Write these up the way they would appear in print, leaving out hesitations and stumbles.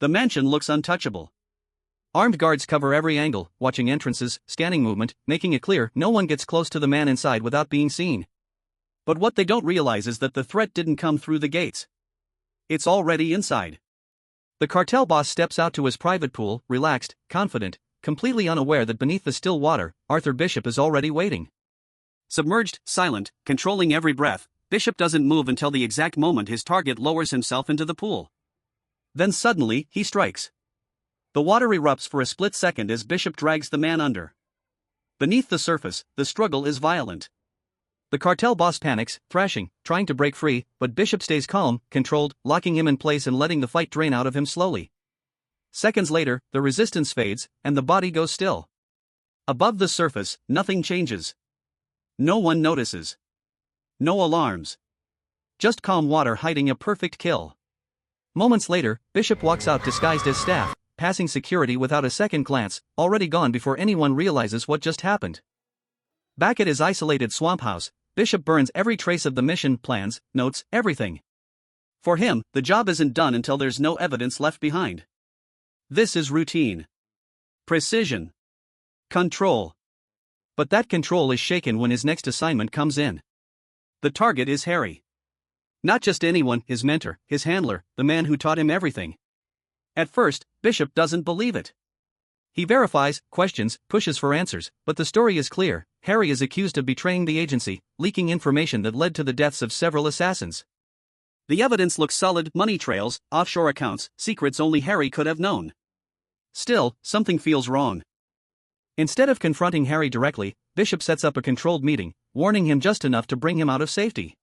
The mansion looks untouchable. Armed guards cover every angle, watching entrances, scanning movement, making it clear no one gets close to the man inside without being seen. But what they don't realize is that the threat didn't come through the gates. It's already inside. The cartel boss steps out to his private pool, relaxed, confident, completely unaware that beneath the still water, Arthur Bishop is already waiting. Submerged, silent, controlling every breath, Bishop doesn't move until the exact moment his target lowers himself into the pool. Then suddenly, he strikes. The water erupts for a split second as Bishop drags the man under. Beneath the surface, the struggle is violent. The cartel boss panics, thrashing, trying to break free, but Bishop stays calm, controlled, locking him in place and letting the fight drain out of him slowly. Seconds later, the resistance fades, and the body goes still. Above the surface, nothing changes. No one notices. No alarms. Just calm water hiding a perfect kill. Moments later, Bishop walks out disguised as staff, passing security without a second glance, already gone before anyone realizes what just happened. Back at his isolated swamp house, Bishop burns every trace of the mission, plans, notes, everything. For him, the job isn't done until there's no evidence left behind. This is routine. Precision. Control. But that control is shaken when his next assignment comes in. The target is Harry. Not just anyone, his mentor, his handler, the man who taught him everything. At first, Bishop doesn't believe it. He verifies, questions, pushes for answers, but the story is clear. Harry is accused of betraying the agency, leaking information that led to the deaths of several assassins. The evidence looks solid: money trails, offshore accounts, secrets only Harry could have known. Still, something feels wrong. Instead of confronting Harry directly, Bishop sets up a controlled meeting, warning him just enough to bring him out of safety.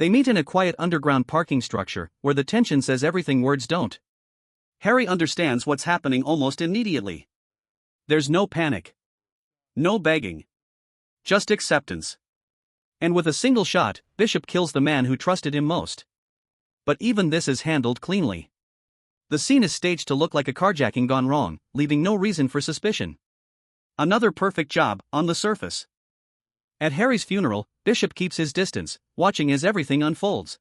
They meet in a quiet underground parking structure, where the tension says everything words don't. Harry understands what's happening almost immediately. There's no panic. No begging. Just acceptance. And with a single shot, Bishop kills the man who trusted him most. But even this is handled cleanly. The scene is staged to look like a carjacking gone wrong, leaving no reason for suspicion. Another perfect job, on the surface. At Harry's funeral, Bishop keeps his distance, watching as everything unfolds.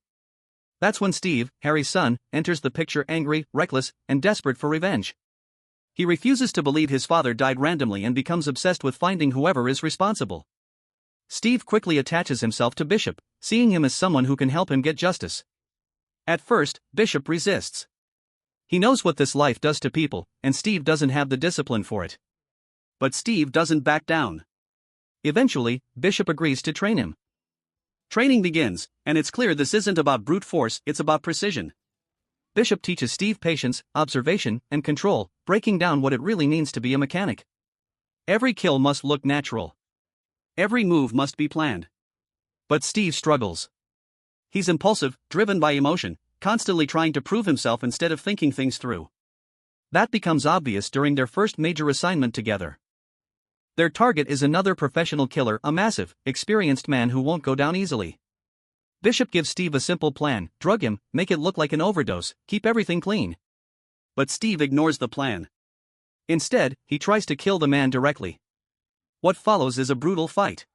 That's when Steve, Harry's son, enters the picture, angry, reckless, and desperate for revenge. He refuses to believe his father died randomly and becomes obsessed with finding whoever is responsible. Steve quickly attaches himself to Bishop, seeing him as someone who can help him get justice. At first, Bishop resists. He knows what this life does to people, and Steve doesn't have the discipline for it. But Steve doesn't back down. Eventually, Bishop agrees to train him. Training begins, and it's clear this isn't about brute force, it's about precision. Bishop teaches Steve patience, observation, and control, breaking down what it really means to be a mechanic. Every kill must look natural. Every move must be planned. But Steve struggles. He's impulsive, driven by emotion, constantly trying to prove himself instead of thinking things through. That becomes obvious during their first major assignment together. Their target is another professional killer, a massive, experienced man who won't go down easily. Bishop gives Steve a simple plan: drug him, make it look like an overdose, keep everything clean. But Steve ignores the plan. Instead, he tries to kill the man directly. What follows is a brutal fight.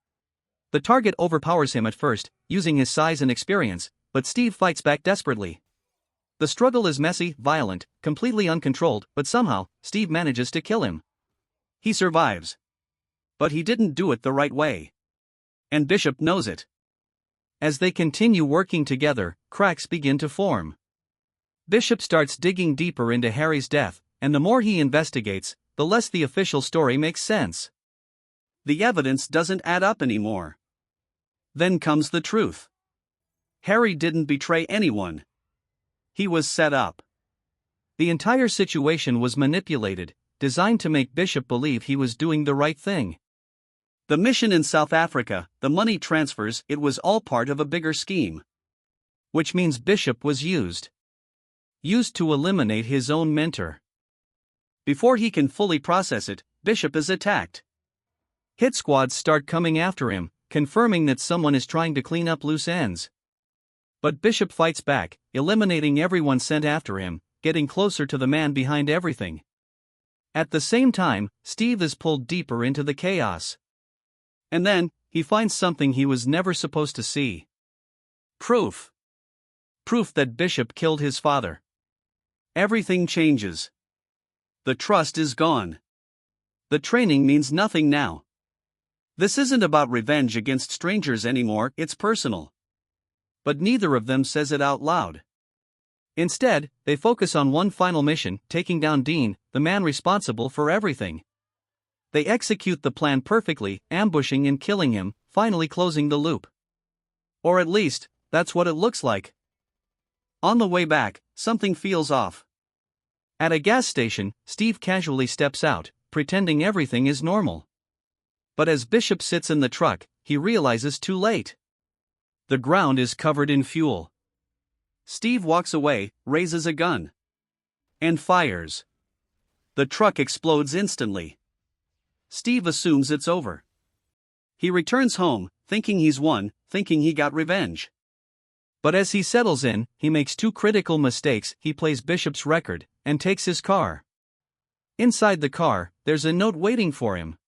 The target overpowers him at first, using his size and experience, but Steve fights back desperately. The struggle is messy, violent, completely uncontrolled, but somehow, Steve manages to kill him. He survives. But he didn't do it the right way. And Bishop knows it. As they continue working together, cracks begin to form. Bishop starts digging deeper into Harry's death, and the more he investigates, the less the official story makes sense. The evidence doesn't add up anymore. Then comes the truth. Harry didn't betray anyone. He was set up. The entire situation was manipulated, designed to make Bishop believe he was doing the right thing. The mission in South Africa, the money transfers, it was all part of a bigger scheme. Which means Bishop was used. Used to eliminate his own mentor. Before he can fully process it, Bishop is attacked. Hit squads start coming after him, confirming that someone is trying to clean up loose ends. But Bishop fights back, eliminating everyone sent after him, getting closer to the man behind everything. At the same time, Steve is pulled deeper into the chaos. And then, he finds something he was never supposed to see. Proof. Proof that Bishop killed his father. everything changes. The trust is gone. The training means nothing now. This isn't about revenge against strangers anymore, it's personal. But neither of them says it out loud. Instead, they focus on one final mission, taking down Dean, the man responsible for everything. They execute the plan perfectly, ambushing and killing him, finally closing the loop. Or at least, that's what it looks like. On the way back, something feels off. At a gas station, Steve casually steps out, pretending everything is normal. But as Bishop sits in the truck, he realizes too late. The ground is covered in fuel. Steve walks away, raises a gun, and fires. The truck explodes instantly. Steve assumes it's over. He returns home, thinking he's won, thinking he got revenge. But as he settles in, he makes two critical mistakes. He plays Bishop's record, and takes his car. Inside the car, there's a note waiting for him.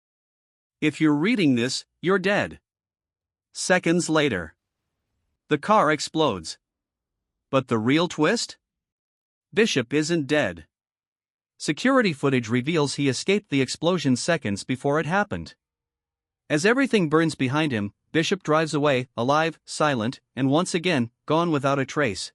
If you're reading this, you're dead. Seconds later, the car explodes. But the real twist? Bishop isn't dead. Security footage reveals he escaped the explosion seconds before it happened. As everything burns behind him, Bishop drives away, alive, silent, and once again, gone without a trace.